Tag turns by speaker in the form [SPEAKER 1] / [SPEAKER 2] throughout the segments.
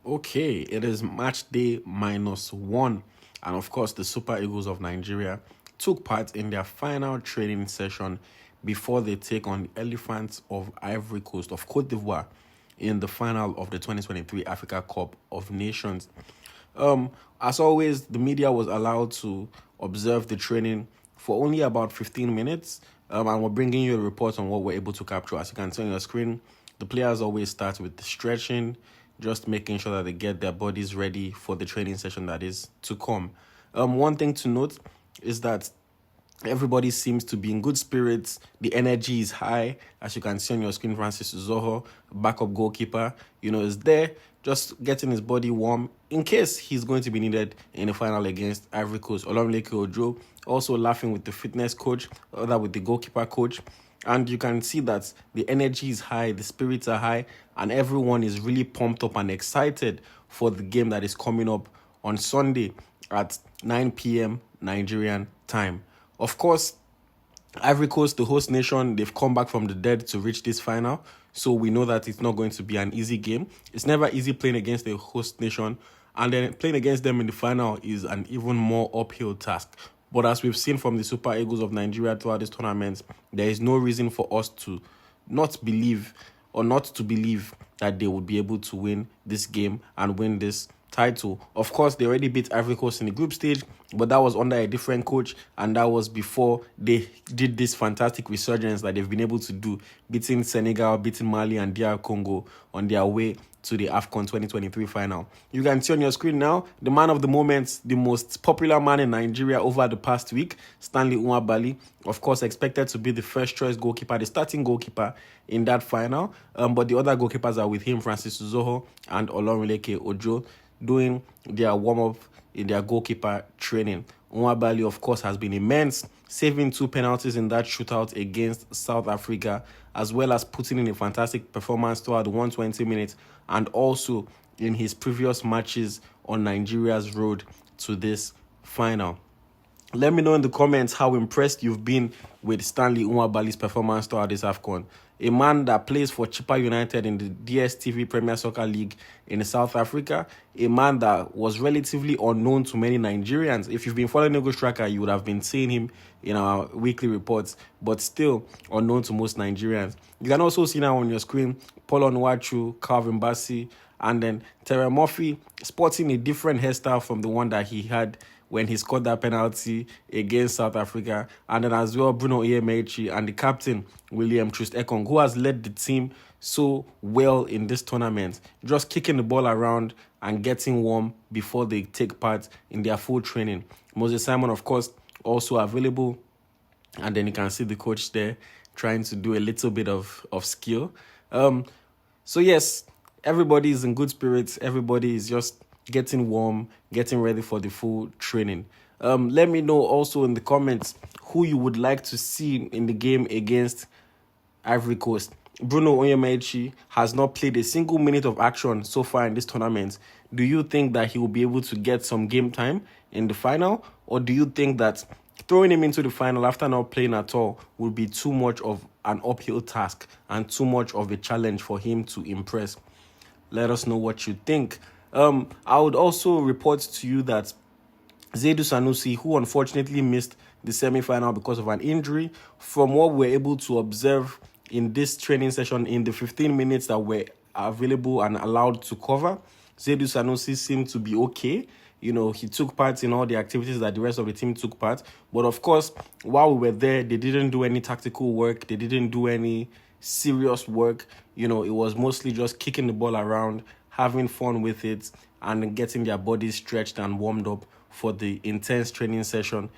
[SPEAKER 1] Okay, it is match day -1. And of course, the Super Eagles of Nigeria took part in their final training session before they take on the Elephants of Ivory Coast of Cote d'Ivoire in the final of the 2023 Africa Cup of Nations. As always, the media was allowed to observe the training for only about 15 minutes. And we're bringing you a report on what we're able to capture. As you can see on your screen, the players always start with the stretching, just making sure that they get their bodies ready for the training session that is to come. One thing to note is that everybody seems to be in good spirits. The energy is high. As you can see on your screen, Francis Uzoho, backup goalkeeper, is there just getting his body warm in case he's going to be needed in the final against Ivory Coast. Olorunleke Ojo also laughing with the fitness coach, other with the goalkeeper coach. And you can see that the energy is high, the spirits are high, and everyone is really pumped up and excited for the game that is coming up on Sunday at 9 p.m. Nigerian time. Of course, Ivory Coast, the host nation, they've come back from the dead to reach this final. So we know that it's not going to be an easy game. It's never easy playing against the host nation. And then playing against them in the final is an even more uphill task. But as we've seen from the Super Eagles of Nigeria throughout this tournament, there is no reason for us to not believe that they would be able to win this game and win this title. Of course, they already beat Ivory Coast in the group stage, but that was under a different coach, and that was before they did this fantastic resurgence that they've been able to do, beating Senegal, beating Mali and DR Congo on their way to the AFCON 2023 final. You can see on your screen now, the man of the moment, the most popular man in Nigeria over the past week, Stanley Nwabali, of course, expected to be the first choice goalkeeper, the starting goalkeeper in that final. But the other goalkeepers are with him, Francis Uzoho and Olorunleke Ojo, doing their warm-up in their goalkeeper training. Nwabali, of course, has been immense, saving 2 penalties in that shootout against South Africa, as well as putting in a fantastic performance throughout the 120 minutes and also in his previous matches on Nigeria's road to this final. Let me know in the comments how impressed you've been with Stanley Nwabali's performance throughout this AFCON. A man that plays for Chippa United in the DStv Premier Soccer League in South Africa. A man that was relatively unknown to many Nigerians. If you've been following Eagle Striker, you would have been seeing him in our weekly reports, but still unknown to most Nigerians. You can also see now on your screen Paul Onuachu, Calvin Bassey, and then Terry Murphy sporting a different hairstyle from the one that he had when he scored that penalty against South Africa. And then as well, Bruno Iemechi and the captain, William Troost-Ekong, who has led the team so well in this tournament, just kicking the ball around and getting warm before they take part in their full training. Moses Simon, of course, also available. And then you can see the coach there trying to do a little bit of skill. So yes, everybody is in good spirits. Everybody is just getting warm, getting ready for the full training. Let me know also in the comments who you would like to see in the game against Ivory Coast. Bruno Onyemaechi has not played a single minute of action so far in this tournament. Do you think that he will be able to get some game time in the final? Or do you think that throwing him into the final after not playing at all would be too much of an uphill task and too much of a challenge for him to impress? Let us know what you think. I would also report to you that Zaidu Sanusi, who unfortunately missed the semi-final because of an injury, from what we're able to observe in this training session in the 15 minutes that were available and allowed to cover, Zaidu Sanusi seemed to be okay. He took part in all the activities that the rest of the team took part. But of course, while we were there, they didn't do any tactical work. They didn't do any serious work. It was mostly just kicking the ball around, having fun with it, and getting their bodies stretched and warmed up for the intense training session.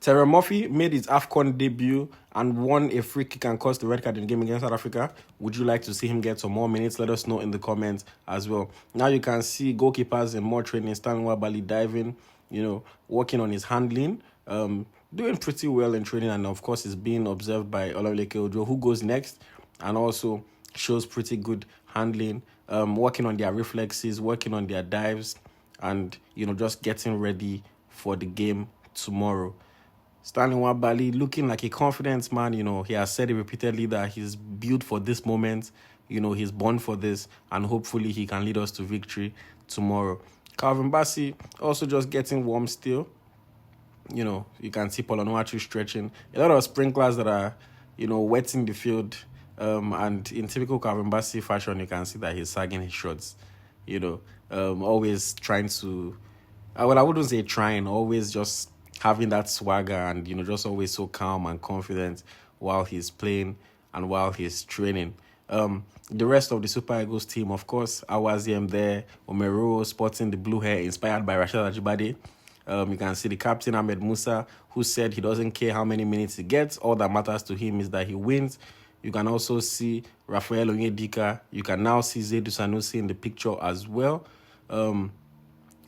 [SPEAKER 1] Terry Murphy made his AFCON debut and won a free kick and caused the red card in the game against South Africa. Would you like to see him get some more minutes? Let us know in the comments as well. Now you can see goalkeepers in more training. Stanley Nwabali diving, working on his handling, doing pretty well in training, and of course is being observed by Olorunleke Ojo, who goes next and also shows pretty good handling, working on their reflexes, working on their dives, and just getting ready for the game tomorrow. Stanley Nwabali looking like a confident man. He has said it repeatedly that he's built for this moment. he's born for this, and hopefully he can lead us to victory tomorrow. Calvin Bassey also just getting warm still. You can see Paul Onuachu stretching. A lot of sprinklers that are, wetting the field. And in typical Calvin Bassey fashion, you can see that he's sagging his shorts. Always trying to, I wouldn't say trying, always just having that swagger and, just always so calm and confident while he's playing and while he's training. The rest of the Super Eagles team, of course, Awaziem there, Omero sporting the blue hair inspired by Rashad Ajibade. You can see the captain, Ahmed Musa, who said he doesn't care how many minutes he gets. All that matters to him is that he wins. You can also see Rafael Onyedika. You can now see Zaidou Sanusi in the picture as well.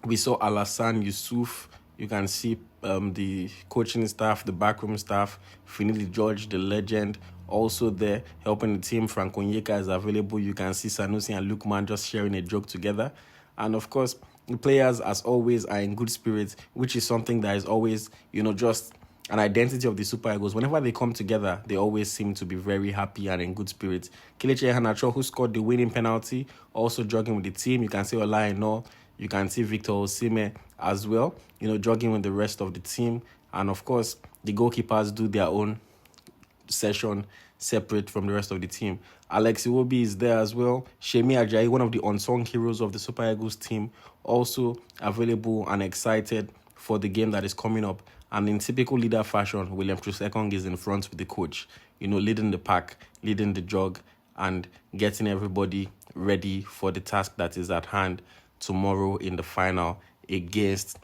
[SPEAKER 1] We saw Alassane Yusuf. You can see the coaching staff, the backroom staff, Finidi George, the legend, also there helping the team. Frank Onyeka is available. You can see Sanusi and Lukman just sharing a joke together. And of course, the players, as always, are in good spirits, which is something that is always, just an identity of the Super Eagles. Whenever they come together, they always seem to be very happy and in good spirits. Kelechi Iheanacho, who scored the winning penalty, also jogging with the team. You can see Ola Aina. You can see Victor Osimhen as well, jogging with the rest of the team. And of course, the goalkeepers do their own session separate from the rest of the team. Alex Iwobi is there as well. Shemi Ajayi, one of the unsung heroes of the Super Eagles team, also available and excited for the game that is coming up. And in typical leader fashion, William Troost-Ekong is in front with the coach, leading the pack, leading the jog, and getting everybody ready for the task that is at hand tomorrow in the final against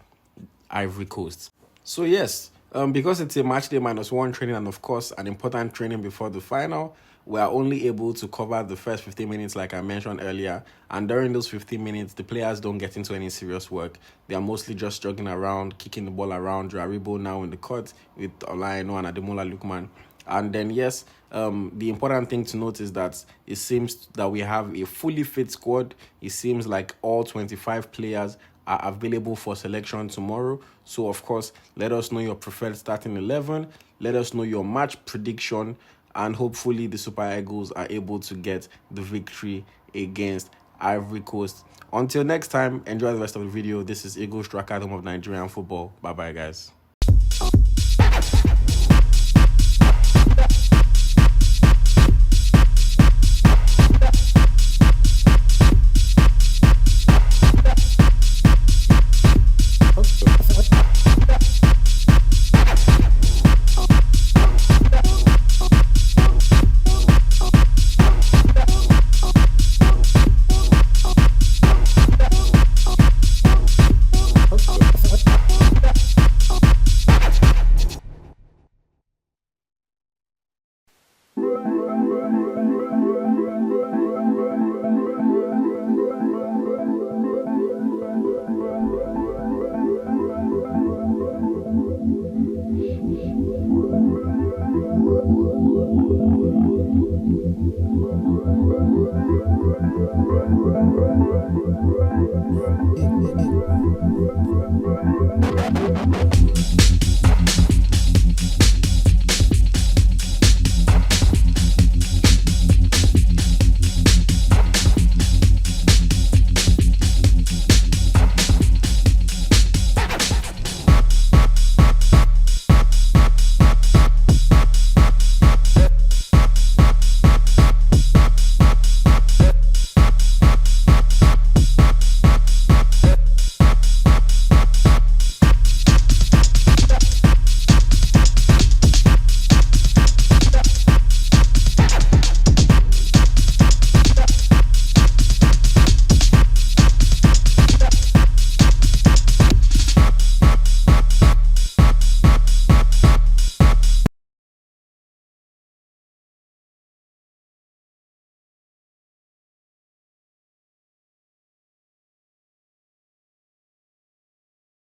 [SPEAKER 1] Ivory Coast. So yes, because it's a match day -1 training and of course an important training before the final, we are only able to cover the first 15 minutes like I mentioned earlier. And during those 15 minutes, the players don't get into any serious work. They are mostly just jogging around, kicking the ball around. Jaribo now in the court with Ola Aina and Ademola Lookman. And then, yes, the important thing to note is that it seems that we have a fully fit squad. It seems like all 25 players are available for selection tomorrow. So, of course, let us know your preferred starting 11. Let us know your match prediction. And hopefully the Super Eagles are able to get the victory against Ivory Coast. Until next time, enjoy the rest of the video. This is Eagles Tracker of Nigerian football. Bye-bye, guys.